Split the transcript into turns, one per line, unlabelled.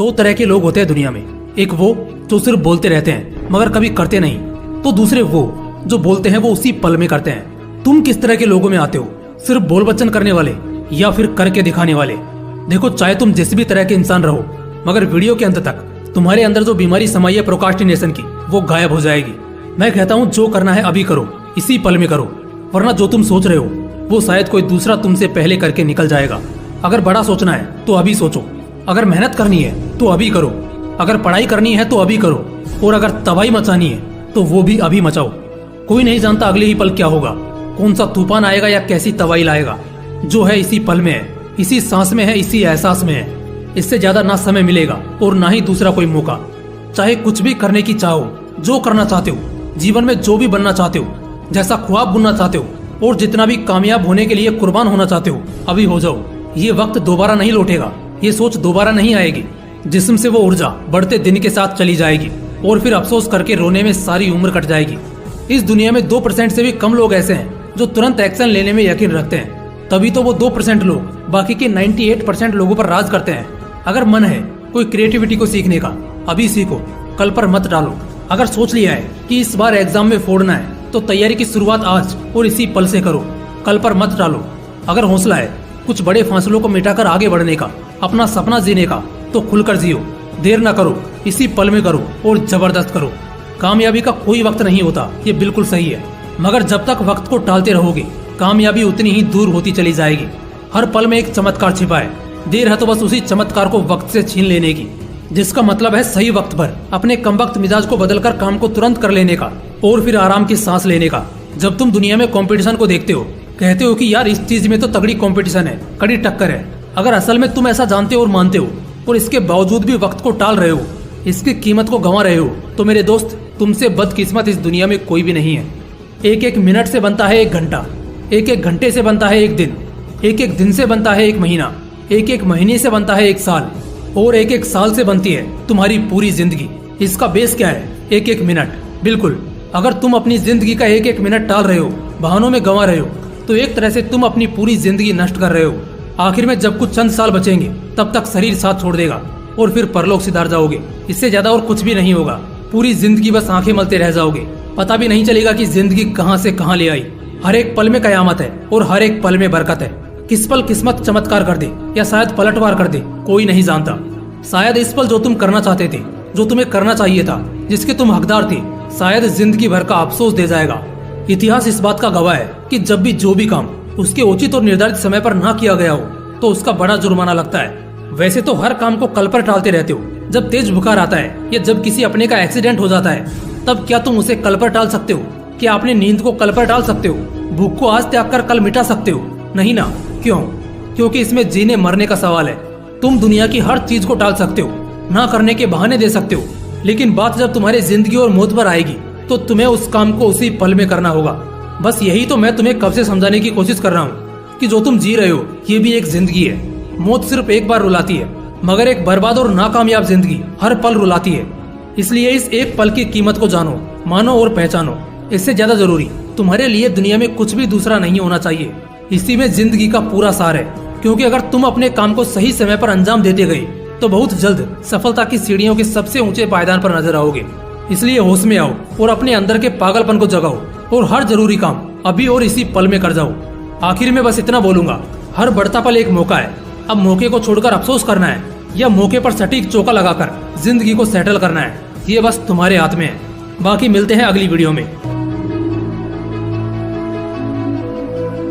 दो तरह के लोग होते हैं दुनिया में। एक वो जो सिर्फ बोलते रहते हैं मगर कभी करते नहीं, तो दूसरे वो जो बोलते हैं वो उसी पल में करते हैं। तुम किस तरह के लोगों में आते हो, सिर्फ बोल बच्चन करने वाले या फिर करके दिखाने वाले? देखो, चाहे तुम जिस भी तरह के इंसान रहो, मगर वीडियो के अंत तक तुम्हारे अंदर जो बीमारी समाई है प्रोक्रास्टिनेशन की, वो गायब हो जाएगी। मैं कहता हूँ जो करना है अभी करो, इसी पल में करो, वरना जो तुम सोच रहे हो वो शायद कोई दूसरा तुमसे पहले करके निकल जाएगा। अगर बड़ा सोचना है तो अभी सोचो, अगर मेहनत करनी है तो अभी करो, अगर पढ़ाई करनी है तो अभी करो, और अगर तबाही मचानी है तो वो भी अभी मचाओ। कोई नहीं जानता अगले ही पल क्या होगा, कौन सा तूफान आएगा या कैसी तबाही लाएगा। जो है इसी पल में है, इसी सांस में है, इसी एहसास में है। इससे ज्यादा ना समय मिलेगा और ना ही दूसरा कोई मौका। चाहे कुछ भी करने की चाहो, जो करना चाहते हो, जीवन में जो भी बनना चाहते हो, जैसा ख्वाब बुनना चाहते हो, और जितना भी कामयाब होने के लिए कुर्बान होना चाहते हो, अभी हो जाओ। ये वक्त दोबारा नहीं लौटेगा, ये सोच दोबारा नहीं आएगी। जिस्म से वो ऊर्जा बढ़ते दिन के साथ चली जाएगी और फिर अफसोस करके रोने में सारी उम्र कट जाएगी। इस दुनिया में 2% से भी कम लोग ऐसे हैं जो तुरंत एक्शन लेने में यकीन रखते हैं। तभी तो वो 2% लोग बाकी के 98% लोगों पर राज करते हैं। अगर मन है कोई क्रिएटिविटी को सीखने का, अभी सीखो, कल पर मत डालो। अगर सोच लिया है कि इस बार एग्जाम में फोड़ना है, तो तैयारी की शुरुआत आज और इसी पल से करो, कल पर मत डालो। अगर हौसला है कुछ बड़े फासलों को मिटाकर आगे बढ़ने का, अपना सपना जीने का, तो खुलकर जियो, देर ना करो, इसी पल में करो और जबरदस्त करो। कामयाबी का कोई वक्त नहीं होता, ये बिल्कुल सही है, मगर जब तक वक्त को टालते रहोगे कामयाबी उतनी ही दूर होती चली जाएगी। हर पल में एक चमत्कार छिपा है, देर है तो बस उसी चमत्कार को वक्त से छीन लेने की, जिसका मतलब है सही वक्त पर अपने कमबख्त मिजाज को बदलकर काम को तुरंत कर लेने का और फिर आराम की सांस लेने का। जब तुम दुनिया में कंपटीशन को देखते हो, कहते हो कि यार इस चीज में तो तगड़ी कंपटीशन है, कड़ी टक्कर है। अगर असल में तुम ऐसा जानते हो और मानते हो और इसके बावजूद भी वक्त को टाल रहे हो, इसकी कीमत को गंवा रहे हो, तो मेरे दोस्त तुमसे बदकिस्मत इस दुनिया में कोई भी नहीं है। एक एक मिनट से बनता है एक घंटा, एक एक घंटे से बनता है एक दिन, एक एक दिन से बनता है एक महीना, एक एक महीने से बनता है एक साल, और एक एक साल से बनती है तुम्हारी पूरी जिंदगी। इसका बेस क्या है? एक एक मिनट। बिल्कुल, अगर तुम अपनी जिंदगी का एक एक मिनट टाल रहे हो, बहानों में गंवा रहे हो, तो एक तरह से तुम अपनी पूरी जिंदगी नष्ट कर रहे हो। आखिर में जब कुछ चंद साल बचेंगे, तब तक शरीर साथ छोड़ देगा और फिर परलोक सिधार जाओगे। इससे ज्यादा और कुछ भी नहीं होगा। पूरी जिंदगी बस आंखें मलते रह जाओगे, पता भी नहीं चलेगा कि जिंदगी कहां से कहां ले आई। हर एक पल में कयामत है और हर एक पल में बरकत है। किस पल किस्मत चमत्कार कर दे या शायद पलटवार कर दे, कोई नहीं जानता। शायद इस पल जो तुम करना चाहते थे, जो तुम्हें करना चाहिए था, जिसके तुम हकदार थे, शायद जिंदगी भर का अफसोस दे जाएगा। इतिहास इस बात का गवाह है कि जब भी जो भी काम उसके उचित और निर्धारित समय पर ना किया गया हो, तो उसका बड़ा जुर्माना लगता है। वैसे तो हर काम को कल पर टालते रहते हो। जब तेज बुखार आता है या जब किसी अपने का एक्सीडेंट हो जाता है, तब क्या तुम उसे कल पर टाल सकते हो? क्या अपनी नींद को कल पर टाल सकते हो? भूख को आज त्याग कर कल मिटा सकते हो? नहीं ना। क्यों? क्योंकि इसमें जीने मरने का सवाल है। तुम दुनिया की हर चीज को टाल सकते हो, ना करने के बहाने दे सकते हो, लेकिन बात जब तुम्हारी जिंदगी और मौत पर आएगी, तो तुम्हें उस काम को उसी पल में करना होगा। बस यही तो मैं तुम्हें कब से समझाने की कोशिश कर रहा हूँ कि जो तुम जी रहे हो ये भी एक जिंदगी है। मौत सिर्फ एक बार रुलाती है, मगर एक बर्बाद और नाकामयाब जिंदगी हर पल रुलाती है। इसलिए इस एक पल की कीमत को जानो, मानो और पहचानो। इससे ज्यादा जरूरी तुम्हारे लिए दुनिया में कुछ भी दूसरा नहीं होना चाहिए। इसी में जिंदगी का पूरा सार है, क्योंकि अगर तुम अपने काम को सही समय पर अंजाम देते गए, तो बहुत जल्द सफलता की सीढ़ियों के सबसे ऊंचे पायदान पर नजर आओगे। इसलिए होश में आओ और अपने अंदर के पागलपन को जगाओ और हर जरूरी काम अभी और इसी पल में कर जाओ। आखिर में बस इतना बोलूंगा, हर बढ़ता पल एक मौका है। अब मौके को छोड़कर अफसोस करना है या मौके पर सटीक चौका लगाकर जिंदगी को सेटल करना है, ये बस तुम्हारे हाथ में है। बाकी मिलते हैं अगली वीडियो में।